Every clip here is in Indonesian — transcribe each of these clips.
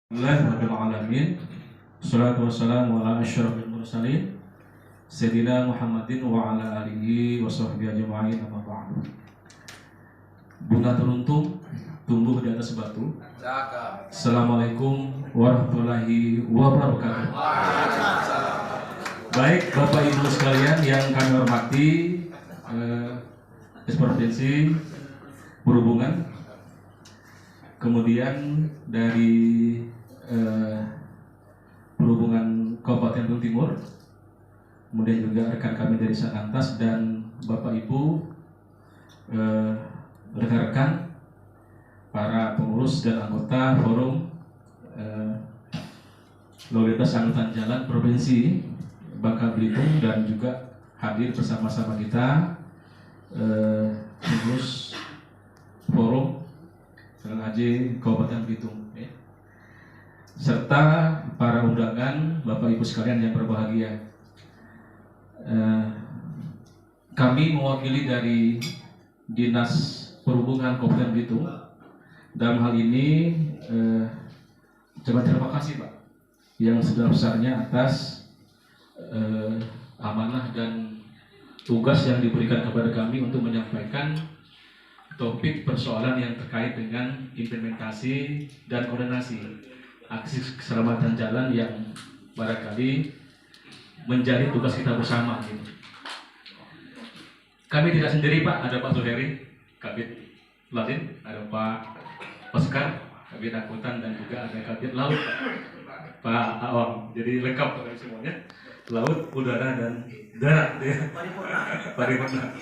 Alhamdulillahirrahmanirrahim. Salatu wassalamu ala asyrafil mursalin Sayyidina Muhammadin wa ala alihi wa sahbihi ajma'in, amma ba'du. Bunga teruntung tumbuh di atas batu. Assalamualaikum warahmatullahi wabarakatuh. Baik Bapak Ibu sekalian yang kami hormati, Provinsi Perhubungan, kemudian dari Perhubungan Kabupaten Belitung Timur, kemudian juga rekan kami dari Satlantas dan Bapak Ibu rekan-rekan para pengurus dan anggota Forum Lalu Lintas Angkutan Jalan Provinsi Bangka Belitung, dan juga hadir bersama-sama kita pengurus Forum Jalan Haji Kabupaten Belitung, serta para undangan Bapak Ibu sekalian yang berbahagia. Kami mewakili dari Dinas Perhubungan Kabupaten Belitung. Dalam hal ini terima kasih Pak yang sebesar-besarnya atas amanah dan tugas yang diberikan kepada kami untuk menyampaikan topik persoalan yang terkait dengan implementasi dan koordinasi aksi keselamatan jalan yang barangkali menjadi tugas kita bersama. Kami tidak sendiri Pak, ada Pak Zuheri, Kabid Latin, ada Pak Oscar, Kabid Angkutan, dan juga ada Kabid Laut, Pak Awang. Jadi lengkap dari semuanya, laut, udara, dan darat, paripurna.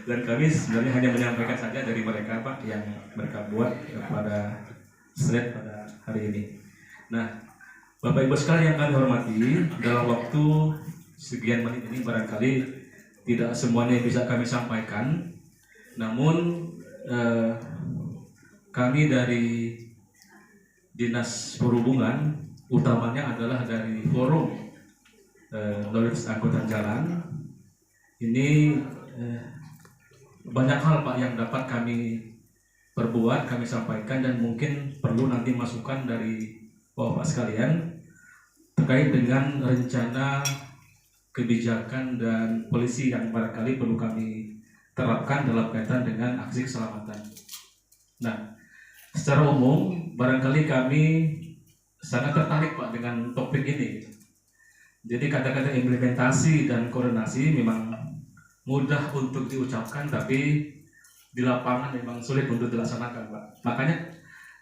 Dan kami sebenarnya hanya menyampaikan saja dari mereka Pak yang mereka buat pada slide pada hari ini. Nah, Bapak Ibu sekalian yang kami hormati, dalam waktu sekian menit ini barangkali tidak semuanya bisa kami sampaikan, namun kami dari Dinas Perhubungan, utamanya adalah dari Forum Lalu Lintas Angkutan Jalan, ini banyak hal Pak yang dapat kami perbuat, kami sampaikan, dan mungkin perlu nanti masukan dari Bapak sekalian terkait dengan rencana kebijakan dan polisi yang barangkali perlu kami terapkan dalam kaitan dengan aksi keselamatan. Nah, secara umum barangkali kami sangat tertarik Pak dengan topik ini. Jadi kata-kata implementasi dan koordinasi memang mudah untuk diucapkan, tapi di lapangan memang sulit untuk dilaksanakan Pak. Makanya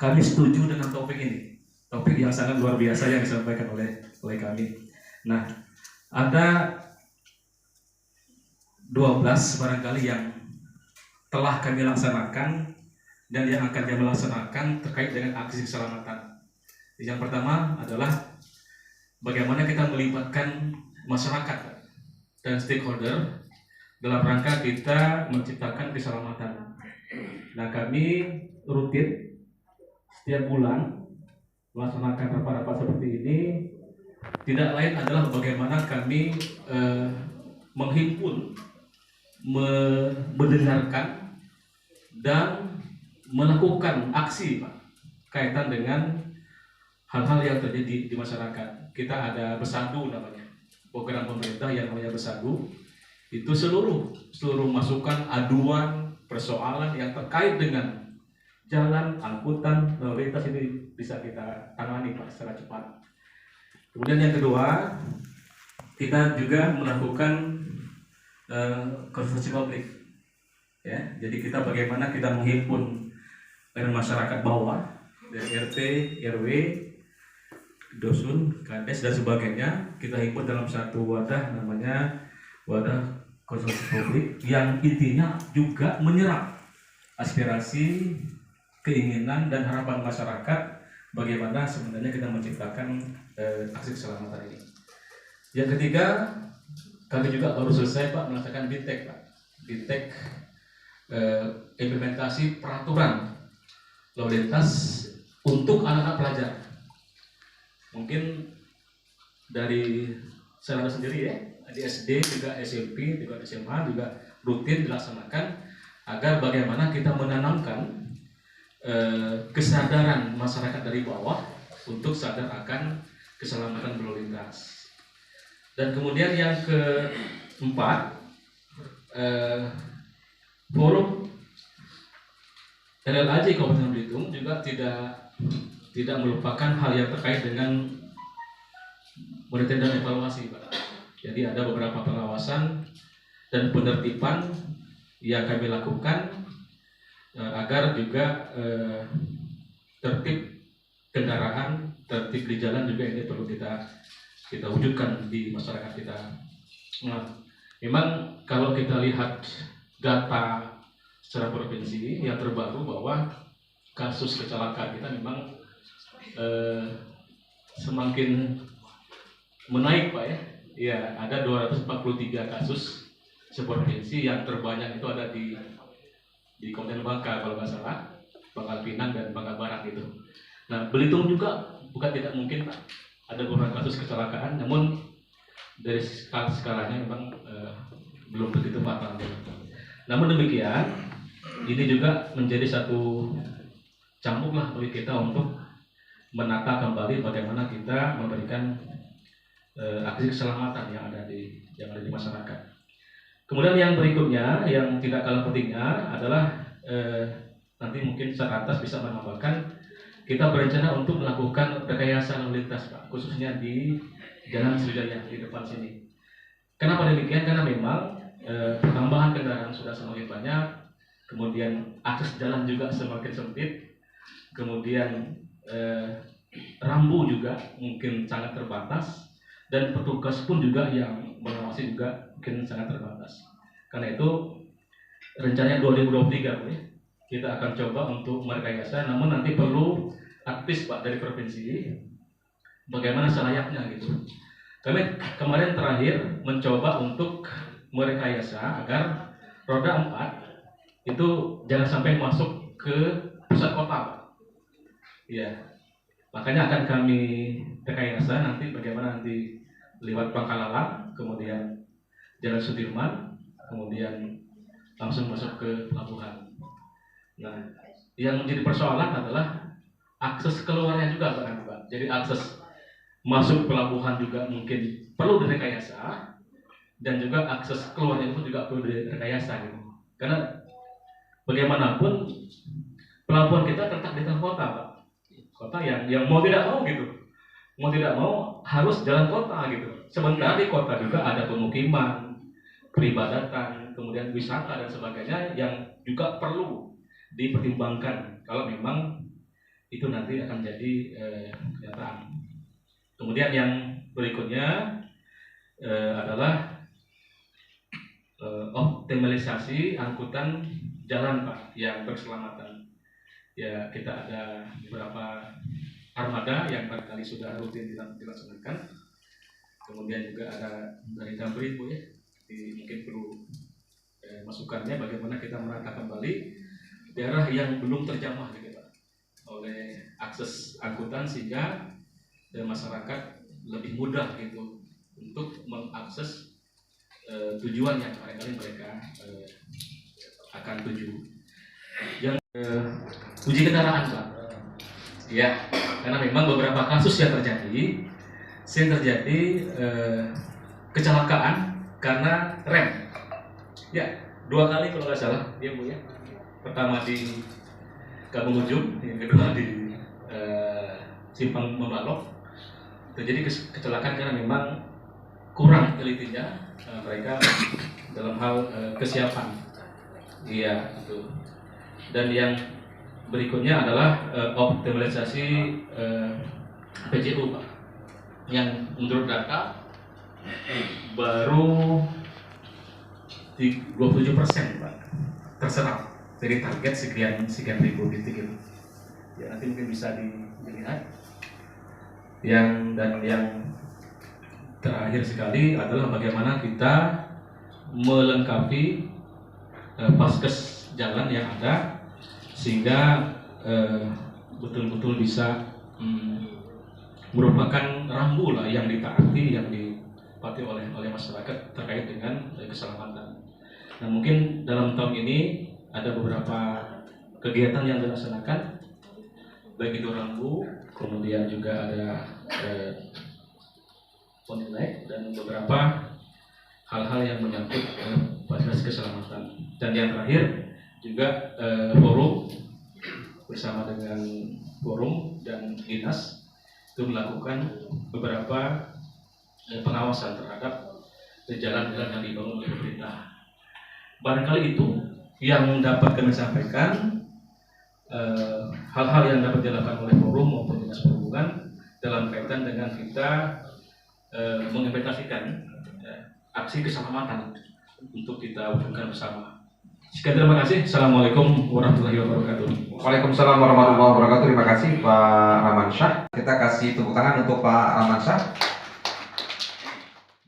kami setuju dengan topik ini, topik yang sangat luar biasa yang disampaikan oleh kami. Nah, ada 12 barangkali yang telah kami laksanakan dan yang akan kami laksanakan terkait dengan aksi keselamatan. Yang pertama adalah bagaimana kita melibatkan masyarakat dan stakeholder dalam rangka kita menciptakan keselamatan. Nah, kami rutin setiap bulan melaksanakan rapat-rapat seperti ini. Tidak lain adalah bagaimana kami menghimpun, mendengarkan, dan melakukan aksi Pak, kaitan dengan hal-hal yang terjadi di masyarakat. Kita ada Bersatu namanya, program pemerintah yang namanya Bersatu. Itu seluruh masukan, aduan, persoalan yang terkait dengan jalan, angkutan, lalu lintas ini bisa kita tangani Pak secara cepat. Kemudian yang kedua, kita juga melakukan konsultasi publik. Ya, jadi kita bagaimana kita menghimpun dengan masyarakat bawah dari RT, RW, Dosun, Kades, dan sebagainya. Kita himpun dalam satu wadah namanya wadah konsultasi publik yang intinya juga menyerap aspirasi, keinginan, dan harapan masyarakat bagaimana sebenarnya kita menciptakan aksi keselamatan ini. Yang ketiga, kami juga baru selesai Pak melaksanakan BITEK Pak. BITEK implementasi peraturan lalu lintas untuk anak-anak pelajar. Mungkin dari saya sendiri ya, di SD juga, SMP juga, SMA juga rutin dilaksanakan agar bagaimana kita menanamkan kesadaran masyarakat dari bawah untuk sadar akan keselamatan berlalu lintas. Dan kemudian yang keempat, forum LLAJ Kabupaten Belitung juga tidak melupakan hal yang terkait dengan monitoring dan evaluasi, Pak. Jadi ada beberapa pengawasan dan penertiban yang kami lakukan agar juga tertib kendaraan, tertib di jalan juga ini perlu kita wujudkan di masyarakat kita. Nah, memang kalau kita lihat data secara provinsi yang terbaru bahwa kasus kecelakaan kita memang semakin menaik, Pak ya. Ya, ada 243 kasus seprovinsi, yang terbanyak itu ada di Kabupaten Bangka kalau nggak salah, Bangka Pinang dan Bangka Barat itu. Nah, Belitung juga bukan tidak mungkin, Pak, ada beberapa kasus kecelakaan, namun dari skalanya memang belum begitu fatal. Namun demikian, ini juga menjadi satu cambuk lah bagi kita untuk menata kembali bagaimana kita memberikan aksi keselamatan yang ada di masyarakat. Kemudian yang berikutnya yang tidak kalah pentingnya adalah nanti mungkin secara atas bisa menambahkan, kita berencana untuk melakukan rekayasa lalu lintas, Pak, khususnya di Jalan Sriwijaya di depan sini. Kenapa demikian? Karena memang penambahan kendaraan sudah semakin banyak, kemudian akses jalan juga semakin sempit, kemudian rambu juga mungkin sangat terbatas, dan petugas pun juga yang mengawasi juga mungkin sangat terbatas. Karena itu rencananya 2023, ya, kita akan coba untuk merekayasa, namun nanti perlu advis, Pak, dari provinsi bagaimana selayaknya gitu. Kami kemarin terakhir mencoba untuk merekayasa agar roda 4 itu jangan sampai masuk ke pusat kota, Pak. Ya, makanya akan kami rekayasa nanti bagaimana nanti lewat Pangkalalang, kemudian Jalan Sudirman, kemudian langsung masuk ke pelabuhan. Nah, yang menjadi persoalan adalah akses keluarnya juga, Pak. Jadi akses masuk pelabuhan juga mungkin perlu direkayasa, dan juga akses keluarnya pun juga perlu direkayasa gitu. Karena bagaimanapun pelabuhan kita terletak di tengah kota, Pak. Kota yang mau tidak mau gitu, mau tidak mau harus jalan kota gitu. Sementara di kota juga ada pemukiman, peribadatan, kemudian wisata dan sebagainya yang juga perlu dipertimbangkan kalau memang itu nanti akan jadi kenyataan. Kemudian yang berikutnya adalah optimalisasi angkutan jalan, Pak, yang berkeselamatan. Ya, kita ada beberapa armada yang barangkali sudah rutin dilaksanakan. Kemudian juga ada dari Damri, Bu, ya. Mungkin perlu masukannya bagaimana kita menata kembali daerah yang belum terjamah gitu, Pak, oleh akses angkutan, sehingga masyarakat lebih mudah gitu untuk mengakses tujuan yang barangkali mereka akan tuju. Yang uji kendaraan, Pak. Ya, karena memang beberapa kasus yang terjadi kecelakaan karena rem. Ya, 2 kali kalau nggak salah, ya, Bu, ya. Pertama di Kampung Ujung, yang kedua di Simpang Membalok. Terjadi kecelakaan karena memang kurang telitinya mereka dalam hal kesiapan. Iya, itu. Dan yang berikutnya adalah optimalisasi PJU, Pak, yang menurut data baru 27%, Pak, terserap dari target sekian ribu titik itu. Ya, nanti mungkin bisa dilihat. Yang terakhir sekali adalah bagaimana kita melengkapi paskes jalan yang ada, sehingga betul-betul bisa merupakan rambu lah yang ditaati, yang dipatuhi oleh masyarakat terkait dengan keselamatan. Nah, mungkin dalam tahun ini ada beberapa kegiatan yang dilaksanakan, baik itu rambu kemudian juga ada penilai dan beberapa hal-hal yang menyangkut fasilitas keselamatan. Dan yang terakhir juga forum bersama dengan forum dan dinas itu melakukan beberapa pengawasan terhadap jalan-jalan yang dibangun oleh pemerintah. Barangkali itu yang dapat kami sampaikan, hal-hal yang dapat dilakukan oleh forum maupun dinas perhubungan dalam kaitan dengan kita mengimplementasikan aksi keselamatan untuk kita wujudkan bersama. Sekian, terima kasih. Assalamualaikum warahmatullahi wabarakatuh. Waalaikumsalam warahmatullahi wabarakatuh. Terima kasih Pak Ramansyah. Kita kasih tepuk tangan untuk Pak Ramansyah.